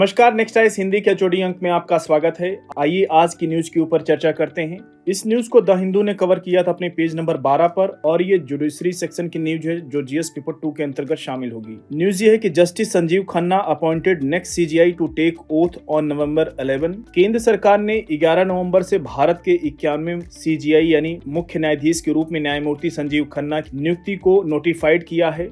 नमस्कार, next eyes Hindi के HOD अंक में आपका स्वागत है। आइए आज की न्यूज के ऊपर चर्चा करते हैं। इस न्यूज को द हिंदू ने कवर किया था अपने पेज नंबर 12 पर और ये जुडिशरी सेक्शन की न्यूज है जो GS पेपर 2 के अंतर्गत शामिल होगी। न्यूज ये है कि justice Sanjiv Khanna appointed next CGI to take oath on November 11। केंद्र सरकार ने 11 नवंबर से भारत के 91वें CGI यानी मुख्य न्यायाधीश के रूप में न्यायमूर्ति संजीव खन्ना की नियुक्ति को नोटिफाइड किया है।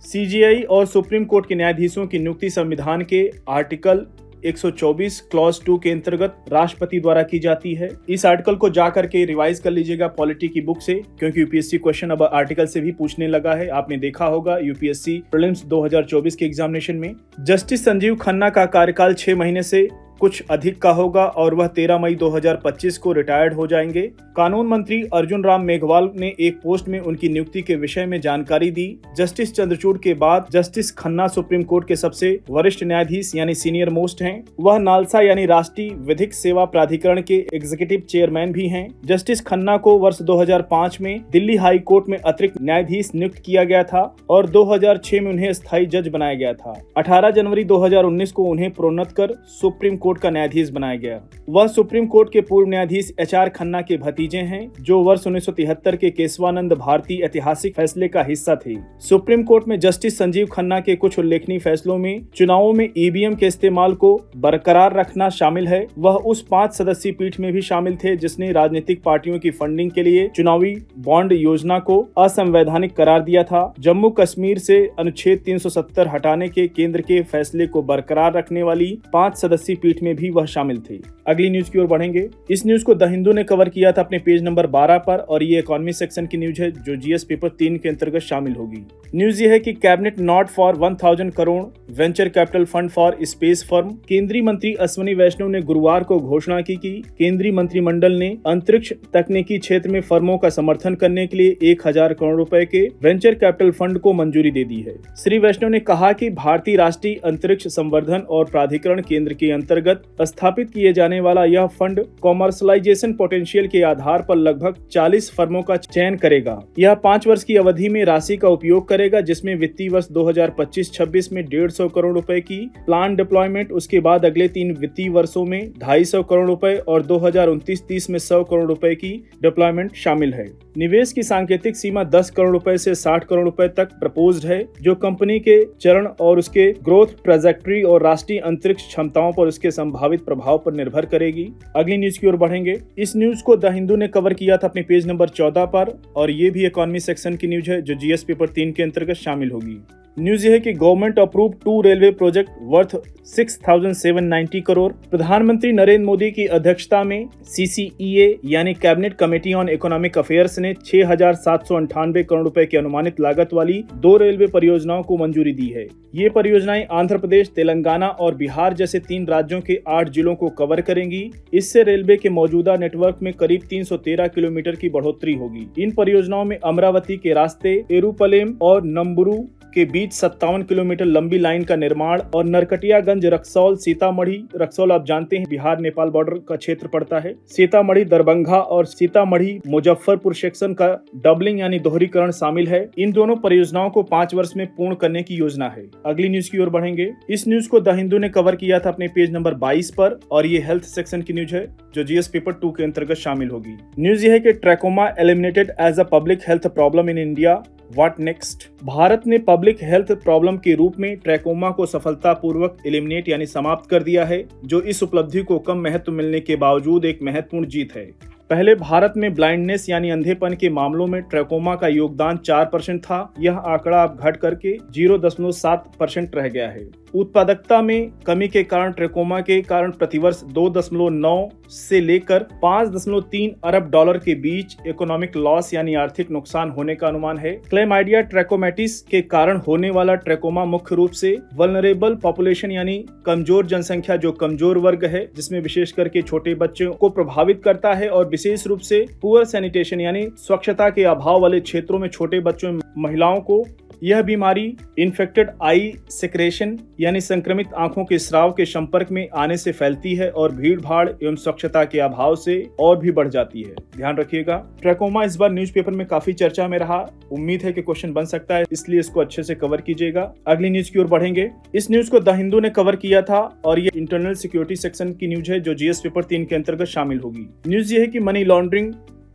CGI और सुप्रीम कोर्ट के न्यायाधीशों की नियुक्ति संविधान के आर्टिकल 124 क्लॉज 2 के अंतर्गत राष्ट्रपति द्वारा की जाती है। इस आर्टिकल को जाकर के रिवाइज कर लीजिएगा पॉलिटी की बुक से, क्योंकि यूपीएससी क्वेश्चन अब आर्टिकल से भी पूछने लगा है। आपने देखा होगा यूपीएससी प्रीलिम्स 2024 के एग्जामिनेशन में। जस्टिस संजीव खन्ना का कार्यकाल 6 महीने से कुछ अधिक का होगा और वह 13 मई 2025 को रिटायर्ड हो जाएंगे। कानून मंत्री अर्जुन राम मेघवाल ने एक पोस्ट में उनकी नियुक्ति के विषय में जानकारी दी। जस्टिस चंद्रचूड़ के बाद जस्टिस खन्ना सुप्रीम कोर्ट के सबसे वरिष्ठ न्यायाधीश यानी सीनियर मोस्ट हैं। वह नालसा यानी राष्ट्रीय विधिक सेवा प्राधिकरण के एग्जीक्यूटिव चेयरमैन भी हैं। जस्टिस खन्ना को वर्ष 2005 में दिल्ली हाई कोर्ट में अतिरिक्त न्यायाधीश नियुक्त किया गया था और 2006 में उन्हें स्थायी जज बनाया गया था। 18 जनवरी 2019 को उन्हें प्रोन्नत कर सुप्रीम कोर्ट का न्यायाधीश बनाया गया। वह सुप्रीम कोर्ट के पूर्व न्यायाधीश HR खन्ना के भतीजे हैं, जो वर्ष 1973 के केशवानंद भारती ऐतिहासिक फैसले का हिस्सा थे। सुप्रीम कोर्ट में जस्टिस संजीव खन्ना के कुछ उल्लेखनीय फैसलों में चुनावों में EVM के इस्तेमाल को बरकरार रखना शामिल है। वह उस 5 सदस्यीय पीठ में भी शामिल थे जिसने राजनीतिक पार्टियों की फंडिंग के लिए चुनावी बॉन्ड योजना को असंवैधानिक करार दिया था। जम्मू कश्मीर से अनुच्छेद 370 हटाने के केंद्र के फैसले को बरकरार रखने वाली 5 सदस्यीय पीठ में भी वह शामिल थे। अगली न्यूज की ओर बढ़ेंगे। इस न्यूज को द हिंदू ने कवर किया था अपने पेज नंबर 12 पर और ये इकोनॉमी सेक्शन की न्यूज है जो GS पेपर 3 के अंतर्गत शामिल होगी। न्यूज ये है कि cabinet not for 1000 crore venture capital fund for space firm. केंद्रीय मंत्री अश्विनी वैष्णव ने गुरुवार को घोषणा की कि केंद्रीय मंत्रिमंडल ने अंतरिक्ष तकनीकी क्षेत्र में फर्मों का समर्थन करने के लिए 1000 करोड़ रुपए के वेंचर कैपिटल फंड को मंजूरी दे दी है। श्री वैष्णव ने कहा कि भारतीय राष्ट्रीय अंतरिक्ष संवर्धन और प्राधिकरण केंद्र के अंतर्गत स्थापित किए जाने वाला यह फंड कॉमर्शलाइजेशन पोटेंशियल के आधार पर लगभग 40 फर्मों का चयन करेगा। यह 5 वर्ष की अवधि में राशि का उपयोग करेगा, जिसमें वित्तीय वर्ष 2025-26 में 150 करोड़ रुपए की प्लान डिप्लॉयमेंट, उसके बाद अगले 3 वित्तीय वर्षों में 250 करोड़ रुपए और 2029-30 में 100 करोड़ रुपए की डिप्लॉयमेंट शामिल है। निवेश की सांकेतिक सीमा 10 करोड़ रुपए से 60 करोड़ रुपए तक प्रपोज्ड है, जो कंपनी के चरण और उसके ग्रोथ ट्रेजेक्टरी और राष्ट्रीय अंतरिक्ष क्षमताओं पर उसके संभावित प्रभाव पर निर्भर करेगी। अगली न्यूज की ओर बढ़ेंगे। इस न्यूज को द हिंदू ने कवर किया था अपने पेज नंबर 14 पर और ये भी इकोनॉमी सेक्शन की न्यूज है जो GS पेपर 3 के अंतर्गत शामिल होगी। न्यूज ये है कि government approve 2 railway project worth 6,790 crore. प्रधानमंत्री नरेंद्र मोदी की अध्यक्षता में CCEA यानी cabinet committee on economic affairs ने 6,798 करोड़ रुपए की अनुमानित लागत वाली 2 रेलवे परियोजनाओं को मंजूरी दी है। ये परियोजनाएं आंध्र प्रदेश, तेलंगाना और बिहार जैसे 3 राज्यों के 8 जिलों को कवर करेंगी। इससे रेलवे के मौजूदा नेटवर्क में करीब 313 किलोमीटर की बढ़ोतरी होगी। इन परियोजनाओं में अमरावती के रास्ते, एरुपलेम और नंबुरू के बीच 57 किलोमीटर लंबी लाइन का निर्माण और नरकटियागंज रक्सौल सीतामढ़ी, रक्सौल आप जानते हैं बिहार नेपाल बॉर्डर का क्षेत्र पड़ता है, सीतामढ़ी दरभंगा और सीतामढ़ी मुजफ्फरपुर सेक्शन का डबलिंग यानी दोहरीकरण शामिल है। इन दोनों परियोजनाओं को 5 वर्ष में पूर्ण करने की योजना है। अगली न्यूज की ओर बढ़ेंगे। इस न्यूज को द हिंदू ने कवर किया था अपने पेज नंबर 22 पर और ये हेल्थ सेक्शन की न्यूज है जो GS पेपर 2 के अंतर्गत शामिल होगी। न्यूज ये है कि trachoma eliminated as a public health problem in India, what next. Bharat ने पब्लिक हेल्थ प्रॉब्लम के रूप में ट्रैकोमा को सफलतापूर्वक एलिमिनेट यानी समाप्त कर दिया है, जो इस उपलब्धि को कम महत्व मिलने के बावजूद एक महत्वपूर्ण जीत है। पहले भारत में ब्लाइंडनेस यानी अंधेपन के मामलों में ट्रैकोमा का योगदान 4% था। यह आंकड़ा अब घट करके 0.7% रह गया है। उत्पादकता में कमी के कारण ट्रैकोमा के कारण प्रतिवर्ष 2.9 से लेकर 5.3 अरब डॉलर के बीच इकोनॉमिक लॉस यानी आर्थिक नुकसान होने का अनुमान है। क्लेमाइडिया ट्रैकोमैटिस के कारण होने वाला ट्रैकोमा मुख्य रूप से वल्नरेबल पॉपुलेशन यानी कमजोर जनसंख्या, जो कमजोर वर्ग है, जिसमें विशेष करके छोटे बच्चों को प्रभावित करता है और विशेष रूप से पुअर सैनिटेशन यानी स्वच्छता के अभाव वाले क्षेत्रों में छोटे बच्चों, महिलाओं को यह बीमारी इन्फेक्टेड आई सेक्रेशन यानी संक्रमित आंखों के स्राव के संपर्क में आने से फैलती है और भीड़ भाड़ एवं स्वच्छता के अभाव से और भी बढ़ जाती है। ध्यान रखिएगा। ट्रैकोमा इस बार न्यूज़पेपर में काफी चर्चा में रहा। उम्मीद है कि क्वेश्चन बन सकता है, इसलिए इसको अच्छे से कवर कीजिएगा। अगली न्यूज की ओर बढ़ेंगे। इस न्यूज को द हिंदू ने कवर किया था और ये इंटरनल सिक्योरिटी सेक्शन की न्यूज है जो जीएस पेपर 3 के अंतर्गत शामिल होगी। न्यूज ये है कि money laundering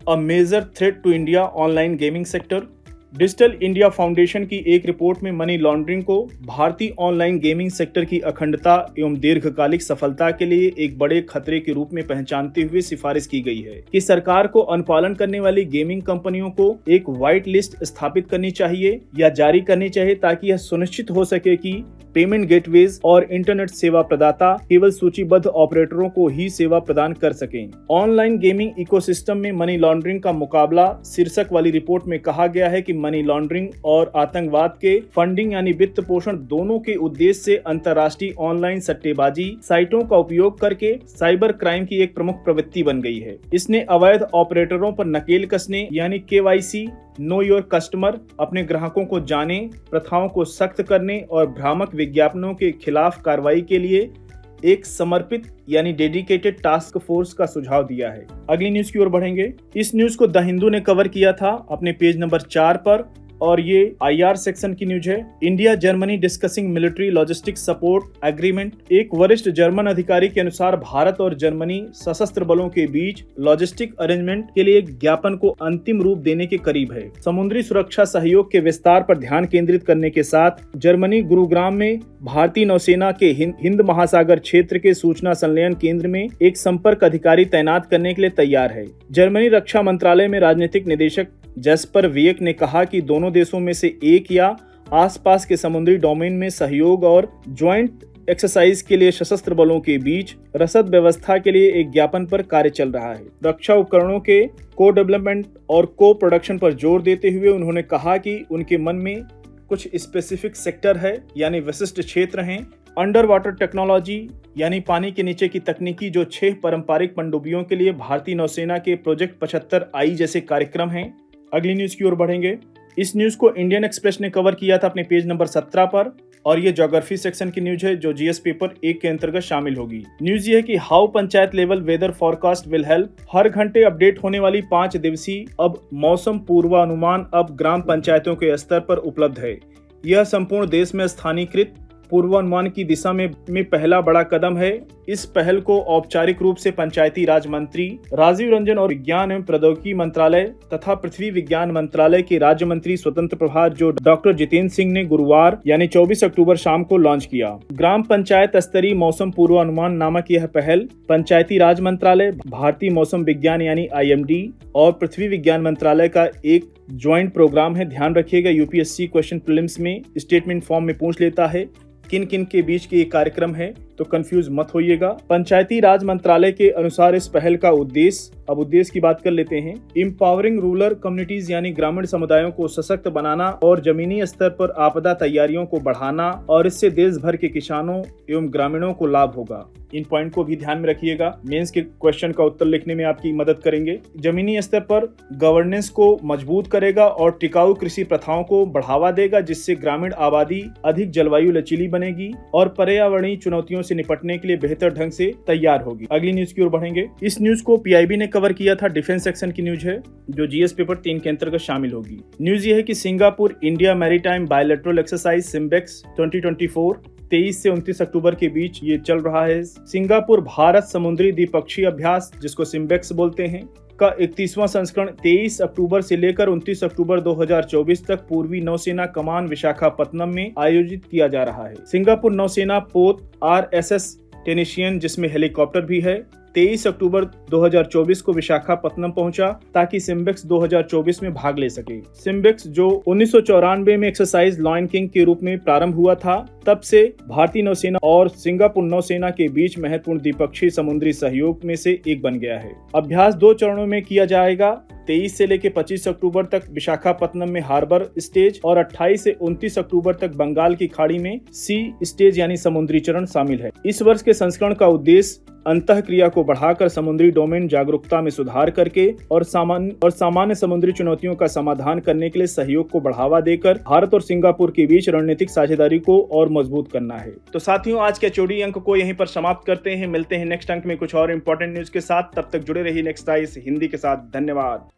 a major threat to India online gaming sector. Digital India foundation की एक रिपोर्ट में मनी लॉन्ड्रिंग को भारतीय ऑनलाइन गेमिंग सेक्टर की अखंडता एवं दीर्घकालिक सफलता के लिए एक बड़े खतरे के रूप में पहचानते हुए सिफारिश की गई है कि सरकार को अनुपालन करने वाली गेमिंग कंपनियों को एक व्हाइट लिस्ट स्थापित करनी चाहिए या जारी करनी चाहिए ताकि यह सुनिश्चित हो सके कि पेमेंट गेटवेज और इंटरनेट सेवा प्रदाता केवल सूचीबद्ध ऑपरेटरों को ही सेवा प्रदान कर सकें। ऑनलाइन गेमिंग इकोसिस्टम में मनी लॉन्ड्रिंग का मुकाबला शीर्षक वाली रिपोर्ट में कहा गया है कि मनी लॉन्ड्रिंग और आतंकवाद के फंडिंग यानी वित्त पोषण दोनों के उद्देश्य से अंतर्राष्ट्रीय ऑनलाइन सट्टेबाजी साइटों का उपयोग करके साइबर क्राइम की एक प्रमुख प्रवृत्ति बन गई है। इसने अवैध ऑपरेटरों पर नकेल कसने यानी KYC नो योर कस्टमर, अपने ग्राहकों को जाने, प्रथाओं को सख्त करने और भ्रामक विज्ञापनों के खिलाफ कार्रवाई के लिए एक समर्पित यानी डेडिकेटेड टास्क फोर्स का सुझाव दिया है। अगली न्यूज की ओर बढ़ेंगे। इस न्यूज को द हिंदू ने कवर किया था अपने पेज नंबर 4 पर और ये IR सेक्शन की न्यूज है। India Germany discussing military logistics support agreement. एक वरिष्ठ जर्मन अधिकारी के अनुसार भारत और जर्मनी सशस्त्र बलों के बीच लॉजिस्टिक अरेंजमेंट के लिए ज्ञापन को अंतिम रूप देने के करीब है। समुद्री सुरक्षा सहयोग के विस्तार पर ध्यान केंद्रित करने के साथ जर्मनी गुरुग्राम में भारतीय नौसेना के हिंद महासागर क्षेत्र के सूचना संलयन केंद्र में एक संपर्क अधिकारी तैनात करने के लिए तैयार है। जर्मनी रक्षा मंत्रालय में राजनीतिक निदेशक जेस्पर वियक ने कहा कि दोनों देशों में से एक या आसपास के समुद्री डोमेन में सहयोग और ज्वाइंट एक्सरसाइज के लिए सशस्त्र बलों के बीच रसद व्यवस्था के लिए एक ज्ञापन पर कार्य चल रहा है। रक्षा उपकरणों के को डेवलपमेंट और को प्रोडक्शन पर जोर देते हुए उन्होंने कहा कि उनके मन में कुछ स्पेसिफिक सेक्टर है यानी विशिष्ट क्षेत्र हैं। अंडर वाटर टेक्नोलॉजी यानी पानी के नीचे की तकनीकी जो 6 पारंपरिक पनडुब्बियों के लिए भारतीय नौसेना के प्रोजेक्ट 75I जैसे कार्यक्रम हैं। अगली न्यूज की ओर बढ़ेंगे। इस न्यूज को इंडियन एक्सप्रेस ने कवर किया था अपने पेज नंबर 17 पर और ये ज्योग्राफी सेक्शन की न्यूज है जो जीएस पेपर 1 के अंतर्गत शामिल होगी। न्यूज ये है कि how panchayat level weather forecast will help. हर घंटे अपडेट होने वाली 5 दिवसीय अब मौसम पूर्वानुमान अब ग्राम पंचायतों के स्तर पर उपलब्ध है। यह संपूर्ण देश में स्थानीयकृत पूर्वानुमान की दिशा में पहला बड़ा कदम है। इस पहल को औपचारिक रूप से पंचायती राज मंत्री राजीव रंजन और विज्ञान एवं प्रौद्योगिकी मंत्रालय तथा पृथ्वी विज्ञान मंत्रालय के राज्य मंत्री स्वतंत्र प्रभार जो डॉक्टर जितेंद्र सिंह ने गुरुवार यानी 24 अक्टूबर शाम को लॉन्च किया। ग्राम पंचायत स्तरीय मौसम पूर्वानुमान नामक यह पहल पंचायती राज मंत्रालय, भारतीय मौसम विज्ञान यानी IMD और पृथ्वी विज्ञान मंत्रालय का एक ज्वाइंट प्रोग्राम है। ध्यान रखिएगा, यूपीएससी क्वेश्चन प्रीलिम्स में स्टेटमेंट फॉर्म में पूछ लेता है किन किन के बीच के ये कार्यक्रम है, तो कंफ्यूज मत होइएगा। पंचायती राज मंत्रालय के अनुसार इस पहल का उद्देश्य, अब उद्देश्य की बात कर लेते हैं, एम्पावरिंग रूरल कम्युनिटीज यानी ग्रामीण समुदायों को सशक्त बनाना और जमीनी स्तर पर आपदा तैयारियों को बढ़ाना और इससे देश भर के किसानों एवं ग्रामीणों को लाभ होगा। इन पॉइंट को भी ध्यान में रखिएगा, मेंस के क्वेश्चन का उत्तर लिखने में आपकी मदद करेंगे। जमीनी स्तर पर गवर्नेंस को मजबूत करेगा और टिकाऊ कृषि प्रथाओं को बढ़ावा देगा जिससे ग्रामीण आबादी अधिक जलवायु लचीली बनेगी और पर्यावरणीय चुनौतियों से निपटने के लिए बेहतर ढंग से तैयार होगी। अगली न्यूज की ओर बढ़ेंगे। इस न्यूज को PIB ने कवर किया था, डिफेंस सेक्शन की न्यूज है जो जीएस पेपर 3 के अंतर्गत शामिल होगी। न्यूज ये है कि Singapore India maritime bilateral exercise SIMBEX 2024 23 से 29 अक्टूबर के बीच ये चल रहा है। सिंगापुर भारत समुद्री द्विपक्षीय अभ्यास जिसको सिम्बेक्स बोलते हैं का 31वां संस्करण 23 अक्टूबर से लेकर 29 अक्टूबर 2024 तक पूर्वी नौसेना कमान विशाखापत्तनम में आयोजित किया जा रहा है। सिंगापुर नौसेना पोत RSS टेनिशियन जिसमें हेलीकॉप्टर भी है 23 अक्टूबर 2024 को विशाखापत्तनम पहुंचा ताकि सिम्बेक्स 2024 में भाग ले सके। सिम्बेक्स जो 1994 में एक्सरसाइज लॉयन किंग के रूप में प्रारंभ हुआ था, तब से भारतीय नौसेना और सिंगापुर नौसेना के बीच महत्वपूर्ण द्विपक्षीय समुद्री सहयोग में से एक बन गया है। अभ्यास 2 चरणों में किया जाएगा। 23 से लेकर 25 अक्टूबर तक विशाखापत्तनम में हार्बर स्टेज और 28 से 29 अक्टूबर तक बंगाल की खाड़ी में सी स्टेज यानी समुद्री चरण शामिल है। इस वर्ष के संस्करण का उद्देश्य अंतःक्रिया को बढ़ाकर समुद्री डोमेन जागरूकता में सुधार करके और सामान्य समुद्री चुनौतियों का समाधान करने के लिए सहयोग को बढ़ावा देकर भारत और सिंगापुर के बीच रणनीतिक साझेदारी को और मजबूत करना है। तो साथियों, आज के HOD अंक को यहीं पर समाप्त करते हैं। मिलते हैं नेक्स्ट अंक में कुछ और इंपॉर्टेंट न्यूज के साथ। तब तक जुड़े रहिए नेक्स्ट आईएएस हिंदी के साथ। धन्यवाद।